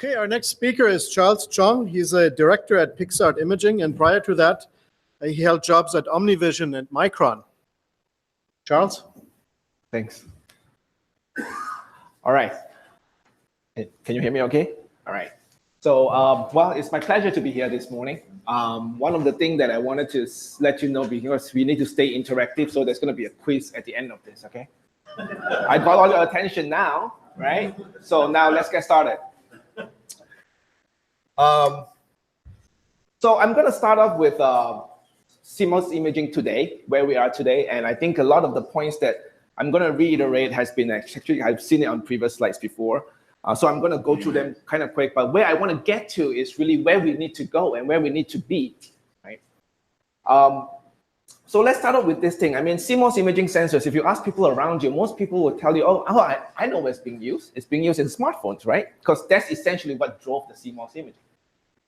Okay, our next speaker is Charles Chong. He's a director at PixArt Imaging, and prior to that, he held jobs at OmniVision and Micron. Charles? Thanks. All right. Can you hear me okay? All right. So, well, it's my pleasure to be here this morning. One of the things that I wanted to let you know, because we need to stay interactive, so there's going to be a quiz at the end of this, okay? I got all your attention now, right? So now let's get started. So I'm going to start off with CMOS imaging today, where we are today. And I think a lot of the points that I'm going to reiterate has been actually, I've seen it on previous slides before. So I'm going to go through them kind of quick. But where I want to get to is really where we need to go and where we need to be, right? So let's start off with this thing. I mean, CMOS imaging sensors, if you ask people around you, most people will tell you, I know where it's being used. It's being used in smartphones, right? Because that's essentially what drove the CMOS imaging.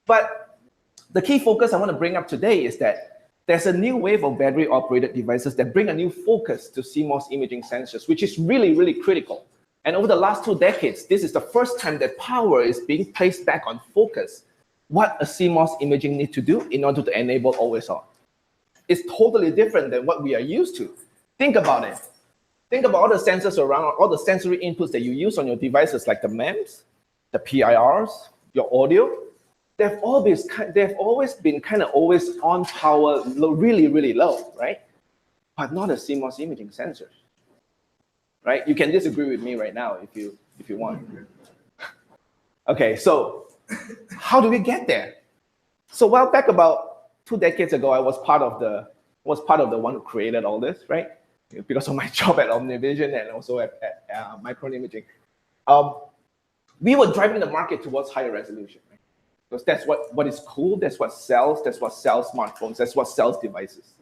But the key focus I want to bring up today is that there's a new wave of battery-operated devices that bring a new focus to CMOS imaging sensors, which is really, really critical. And over the last 2 decades, this is the first time that power is being placed back on focus, what a CMOS imaging needs to do in order to enable always on. It's totally different than what we are used to. Think about it. Think about all the sensors around, all the sensory inputs that you use on your devices, like the MEMS, the PIRs, your audio. They've always been kind of always on power, really, really low, right? But not a CMOS imaging sensor, right? You can disagree with me right now if you want. Okay, so how do we get there? So well, back about 2 decades ago, I was part of the one who created all this, right? Because of my job at OmniVision and also at Micron Imaging. We were driving the market towards higher resolution, right? Because that's what is cool, that's what sells smartphones, that's what sells devices.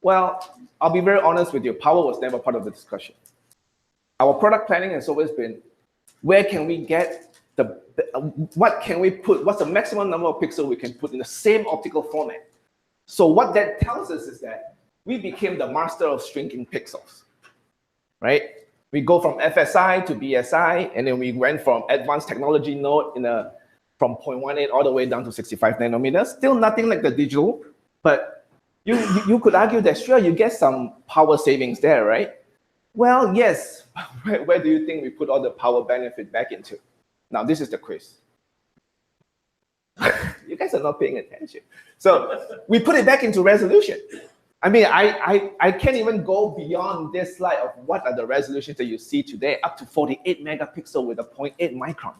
Well, I'll be very honest with you, power was never part of the discussion. Our product planning has always been, where can we get what can we put, what's the maximum number of pixels we can put in the same optical format? So what that tells us is that we became the master of shrinking pixels, right? We go from FSI to BSI, and then we went from advanced technology node from 0.18 all the way down to 65 nanometers. Still nothing like the digital, but you could argue that sure, you get some power savings there, right? Well, yes, where do you think we put all the power benefit back into? Now, this is the quiz. You guys are not paying attention. So we put it back into resolution. I mean, I can't even go beyond this slide of what are the resolutions that you see today, up to 48 megapixel with a 0.8 micron.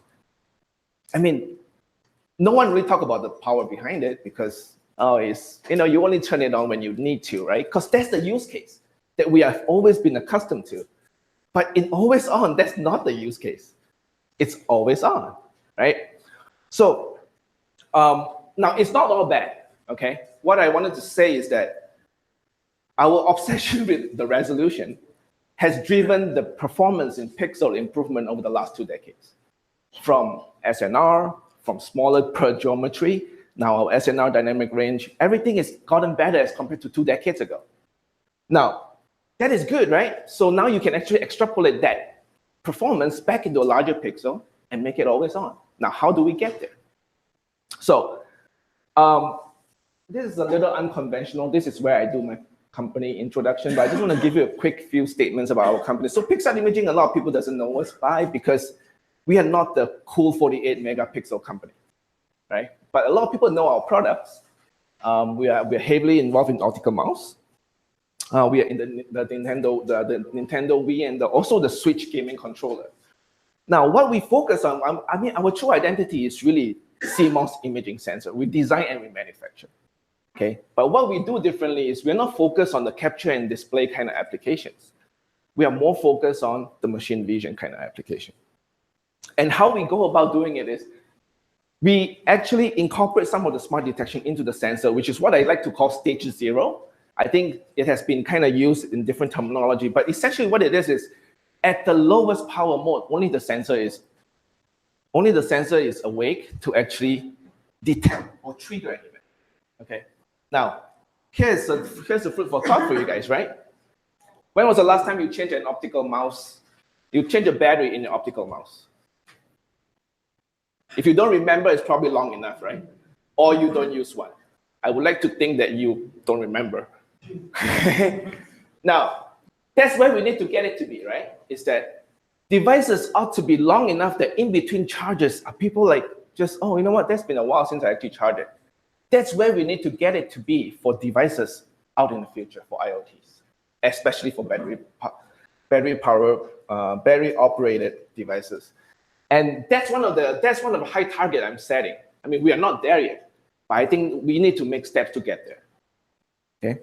I mean, no one really talk about the power behind it because, it's, you only turn it on when you need to, right? Because that's the use case that we have always been accustomed to. But in always on, that's not the use case. It's always on, right? So now it's not all bad, okay? What I wanted to say is that our obsession with the resolution has driven the performance in pixel improvement over the last 2 decades. From SNR, from smaller per geometry, now our SNR dynamic range, everything has gotten better as compared to 2 decades ago. Now, that is good, right? So now you can actually extrapolate that performance back into a larger pixel and make it always on. Now, how do we get there? So this is a little unconventional. This is where I do my company introduction, but I just want to give you a quick few statements about our company. So PixArt Imaging, a lot of people doesn't know us by because we are not the cool 48 megapixel company, right? But a lot of people know our products. We're heavily involved in optical mouse. We are in the Nintendo Wii and also the Switch gaming controller. Now, what we focus on, I mean, our true identity is really CMOS imaging sensor. We design and we manufacture, okay? But what we do differently is we're not focused on the capture and display kind of applications. We are more focused on the machine vision kind of application. And how we go about doing it is we actually incorporate some of the smart detection into the sensor, which is what I like to call stage 0. I think it has been kind of used in different terminology, but essentially what it is at the lowest power mode, only the sensor is awake to actually detect or trigger an event. Okay. Now, here's the fruit for thought for you guys, right? When was the last time you changed an optical mouse? You changed a battery in your optical mouse? If you don't remember, it's probably long enough, right? Or you don't use one. I would like to think that you don't remember. Now, that's where we need to get it to be, right? Is that devices ought to be long enough that in between charges are people like just, oh, you know what, that's been a while since I actually charged it. That's where we need to get it to be for devices out in the future, for IoTs, especially for battery operated devices. And that's one of the high target I'm setting. I mean, we are not there yet, but I think we need to make steps to get there. Okay.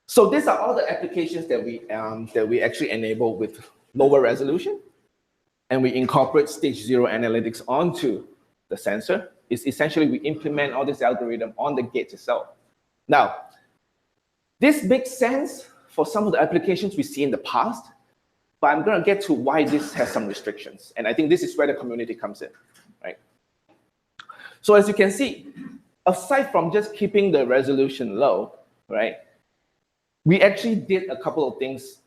So these are all the applications that we actually enable with lower resolution, and we incorporate stage 0 analytics onto the sensor. It's essentially we implement all this algorithm on the gate itself. Now, this makes sense for some of the applications we see in the past, but I'm going to get to why this has some restrictions. And I think this is where the community comes in, right? So as you can see, aside from just keeping the resolution low, right, we actually did a couple of things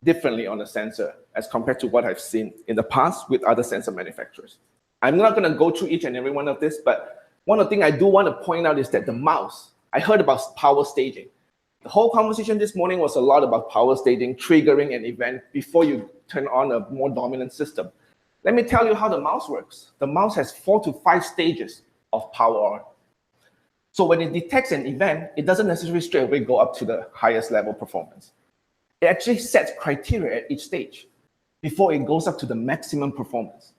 differently on the sensor as compared to what I've seen in the past with other sensor manufacturers. I'm not going to go through each and every one of this, but one of the things I do want to point out is that the mouse, I heard about power staging. The whole conversation this morning was a lot about power staging, triggering an event before you turn on a more dominant system. Let me tell you how the mouse works. The mouse has 4 to 5 stages of power on. So when it detects an event, it doesn't necessarily straight away go up to the highest level performance. It actually sets criteria at each stage before it goes up to the maximum performance.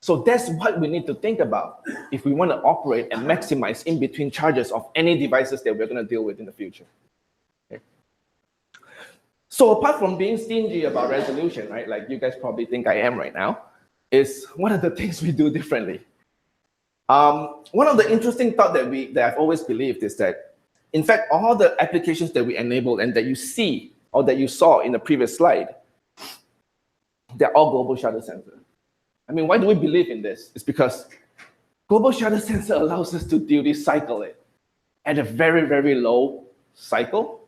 So that's what we need to think about if we want to operate and maximize in between charges of any devices that we're going to deal with in the future. Okay. So apart from being stingy about resolution, right, like you guys probably think I am right now, is what are the things we do differently? One of the interesting thought that I've always believed is that, in fact, all the applications that we enabled and that you see or that you saw in the previous slide, they're all global shutter sensor. I mean, why do we believe in this? It's because global shutter sensor allows us to duty cycle it at a very, very low cycle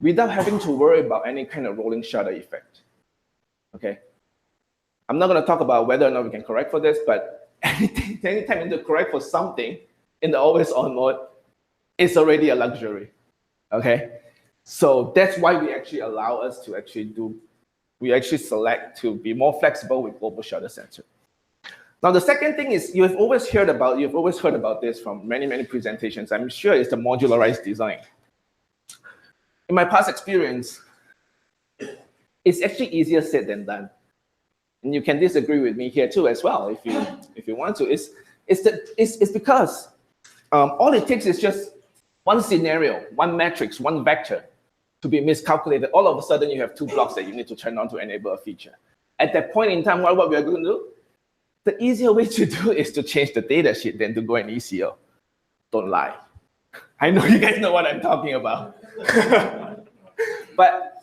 without having to worry about any kind of rolling shutter effect. Okay? I'm not going to talk about whether or not we can correct for this, but anytime you need to correct for something in the always on mode, it's already a luxury. Okay? So that's why we actually allow us to we actually select to be more flexible with global shutter sensor. Now, the second thing is you've always heard about this from many, many presentations. I'm sure it's the modularized design. In my past experience, it's actually easier said than done. And you can disagree with me here too as well if you want to. It's because all it takes is just one scenario, one matrix, one vector to be miscalculated. All of a sudden you have 2 blocks that you need to turn on to enable a feature. At that point in time, what we are going to do? The easier way to do is to change the data sheet than to go in ECO. Don't lie. I know you guys know what I'm talking about. But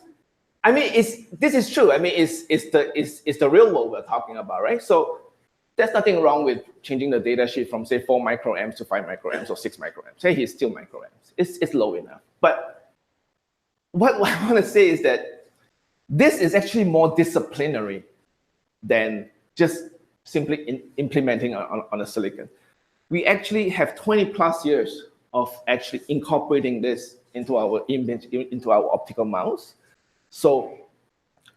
I mean, this is true. I mean, it's the real world we're talking about, right? So there's nothing wrong with changing the data sheet from, say, 4 microamps to 5 microamps or 6 microamps. Say it's still microamps. It's low enough. But what I want to say is that this is actually more disciplinary than just simply implementing on a silicon. We actually have 20 plus years of actually incorporating this into our image, into our optical mouse. So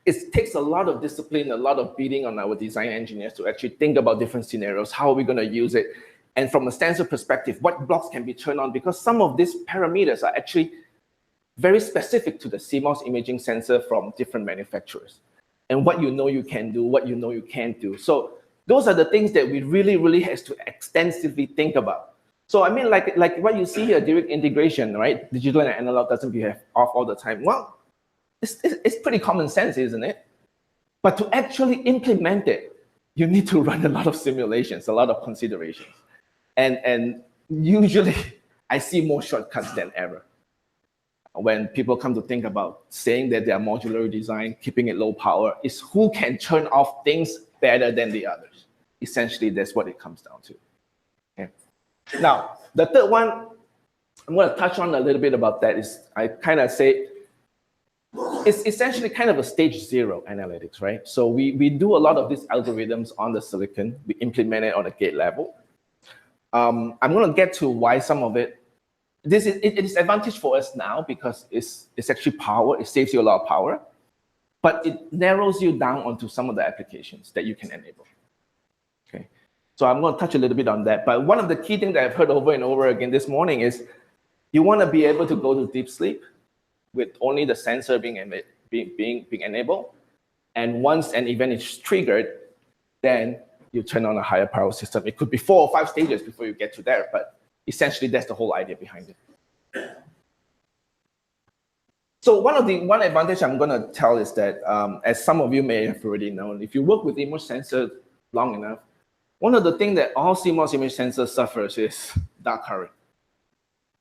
it takes a lot of discipline, a lot of beating on our design engineers to actually think about different scenarios. How are we going to use it? And from a sensor perspective, what blocks can be turned on? Because some of these parameters are actually very specific to the CMOS imaging sensor from different manufacturers. And what you know you can do, what you know you can't do. So those are the things that we really, really have to extensively think about. So I mean, like what you see here, direct integration, right? Digital and analog doesn't behave off all the time. Well, it's pretty common sense, isn't it? But to actually implement it, you need to run a lot of simulations, a lot of considerations. And usually, I see more shortcuts than ever. When people come to think about saying that they are modular design, keeping it low power, is who can turn off things better than the others. Essentially, that's what it comes down to. Okay. Now, the third one, I'm going to touch on a little bit about that is I kind of say, it's essentially kind of a stage 0 analytics, right? So we do a lot of these algorithms on the silicon. We implement it on a gate level. I'm going to get to why some of it. It is advantage for us now because it's actually power. It saves you a lot of power, but it narrows you down onto some of the applications that you can enable. Okay, so I'm going to touch a little bit on that. But one of the key things that I've heard over and over again this morning is you want to be able to go to deep sleep with only the sensor being enabled, and once an event is triggered, then you turn on a higher power system. It could be 4 or 5 stages before you get to there, but essentially that's the whole idea behind it. So one advantage I'm going to tell is that, as some of you may have already known, if you work with image sensor long enough, one of the things that all CMOS image sensors suffers is dark current.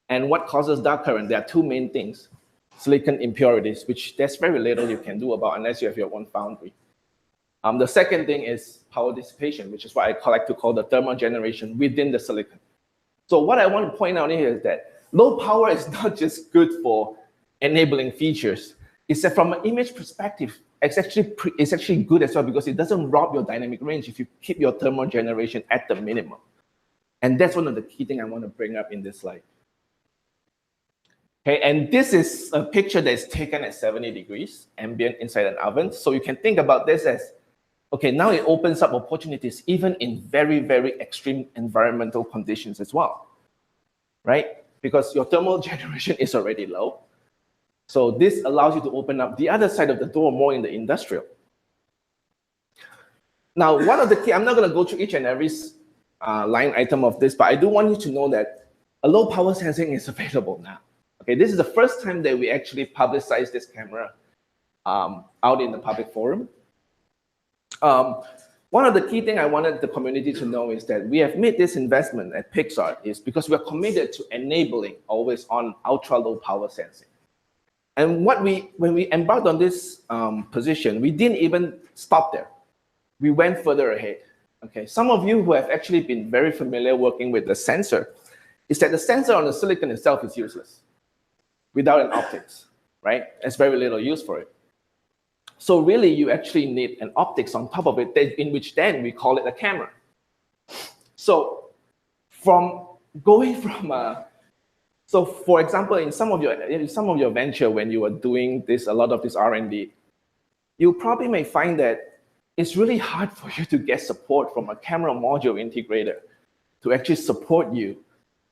And what causes dark current? There are 2 main things. Silicon impurities, which there's very little you can do about unless you have your own foundry. The second thing is power dissipation, which is what I like to call the thermal generation within the silicon. So what I want to point out here is that low power is not just good for enabling features. It's that from an image perspective, it's actually good as well because it doesn't rob your dynamic range if you keep your thermal generation at the minimum. And that's one of the key things I want to bring up in this slide. Okay, and this is a picture that's taken at 70 degrees ambient inside an oven. So you can think about this as, okay, now it opens up opportunities even in very, very extreme environmental conditions as well, right? Because your thermal generation is already low. So this allows you to open up the other side of the door more in the industrial. Now, one of the key, I'm not going to go through each and every line item of this, but I do want you to know that a low power sensing is available now. Okay, this is the first time that we actually publicize this camera out in the public forum. One of the key things I wanted the community to know is that we have made this investment at PixArt is because we're committed to enabling always on ultra low power sensing. And when we embarked on this position, we didn't even stop there. We went further ahead. Okay, some of you who have actually been very familiar working with the sensor is that the sensor on the silicon itself is useless without an optics, right? There's very little use for it. So really, you actually need an optics on top of it, in which then we call it a camera. So so for example, in some of your venture, when you are doing a lot of this R&D, you probably may find that it's really hard for you to get support from a camera module integrator to actually support you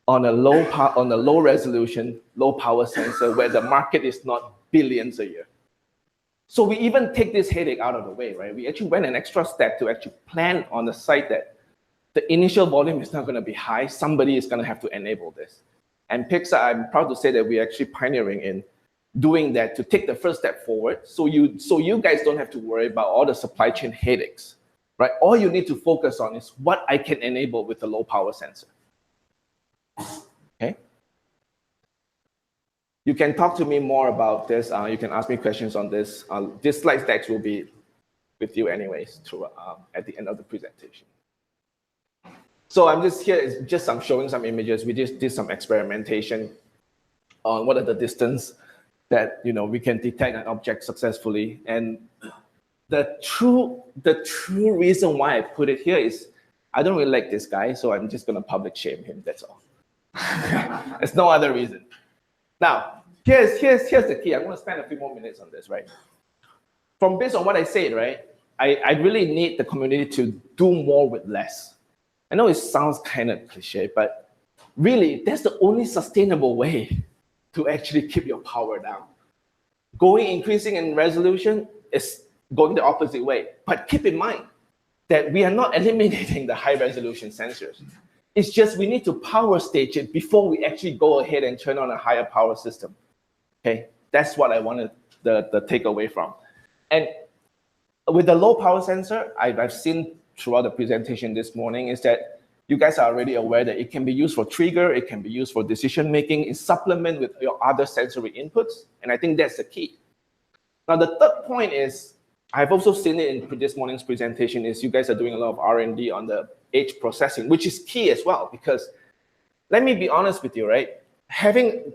on a low resolution, low power sensor where the market is not billions a year. So we even take this headache out of the way, right? We actually went an extra step to actually plan on the site that the initial volume is not going to be high. Somebody is going to have to enable this. And PixArt, I'm proud to say that we're actually pioneering in doing that to take the first step forward. So you guys don't have to worry about all the supply chain headaches, right? All you need to focus on is what I can enable with the low power sensor. Okay. You can talk to me more about this. You can ask me questions on this. This slide deck will be with you anyways at the end of the presentation. So I'm just here, I'm showing some images. We just did some experimentation on what are the distance that we can detect an object successfully. And the true reason why I put it here is I don't really like this guy, so I'm just going to public shame him. That's all. There's no other reason. Now, here's the key. I'm going to spend a few more minutes on this, right? Based on what I said, right, I really need the community to do more with less. I know it sounds kind of cliche, but really, that's the only sustainable way to actually keep your power down. Increasing in resolution is going the opposite way. But keep in mind that we are not eliminating the high resolution sensors. It's just we need to power stage it before we actually go ahead and turn on a higher power system. Okay, that's what I wanted the takeaway from. And with the low power sensor, I've seen throughout the presentation this morning is that you guys are already aware that it can be used for trigger, it can be used for decision making, in supplement with your other sensory inputs, and I think that's the key. Now the third point is, I've also seen it in this morning's presentation, is you guys are doing a lot of R&D on the edge processing, which is key as well, because let me be honest with you, right?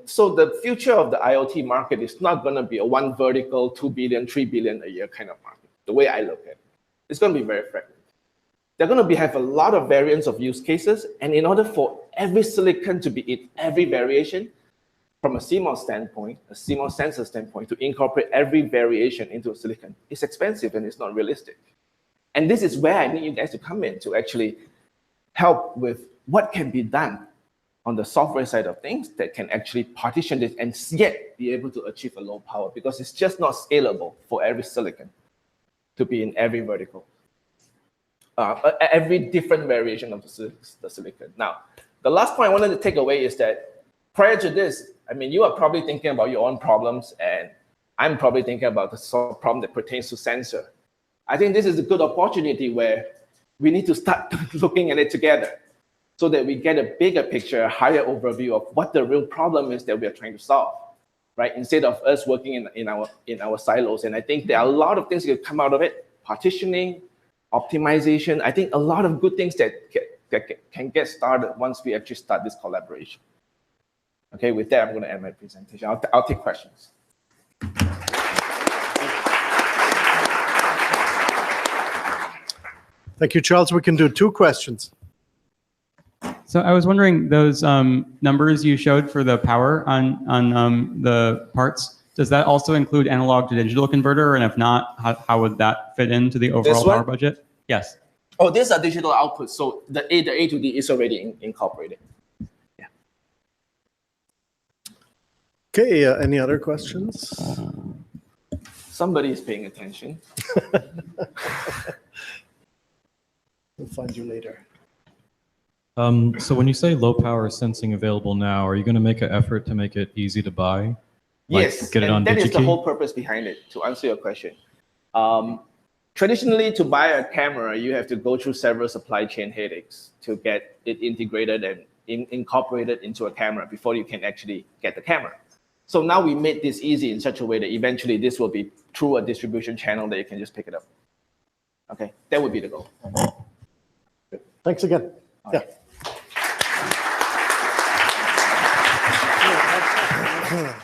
so the future of the IoT market is not going to be a one vertical, 2 billion, 3 billion a year kind of market. The way I look at it, it's going to be very fragmented. They're going to have a lot of variants of use cases, and in order for every silicon to be in every variation, from a CMOS standpoint, a CMOS sensor standpoint, to incorporate every variation into a silicon, it's expensive and it's not realistic. And this is where I need you guys to come in to actually help with what can be done on the software side of things that can actually partition this and yet be able to achieve a low power, because it's just not scalable for every silicon to be in every vertical, every different variation of the silicon. Now, the last point I wanted to take away is that prior to this, I mean, you are probably thinking about your own problems, and I'm probably thinking about the sort of problem that pertains to sensor. I think this is a good opportunity where we need to start looking at it together so that we get a bigger picture, a higher overview of what the real problem is that we are trying to solve, right? Instead of us working in our silos. And I think there are a lot of things that come out of it: partitioning, optimization. I think a lot of good things that can get started once we actually start this collaboration. Okay, with that, I'm going to end my presentation. I'll take questions. Thank you, Charles. We can do 2 questions. So I was wondering, those numbers you showed for the power on the parts, does that also include analog to digital converter? And if not, how would that fit into the overall power budget? Yes. Oh, these are digital outputs. So the A to D is already incorporated. Yeah. Okay, any other questions? Somebody is paying attention. We'll find you later. So when you say low power sensing available now, are you going to make an effort to make it easy to buy? Like, yes, get it on that is the DigiKey? whole purpose behind it, to answer your question. Traditionally, to buy a camera, you have to go through several supply chain headaches to get it integrated and incorporated into a camera before you can actually get the camera. So now we made this easy in such a way that eventually this will be through a distribution channel that you can just pick it up. Okay, that would be the goal. Good. Thanks again. Okay. Yeah.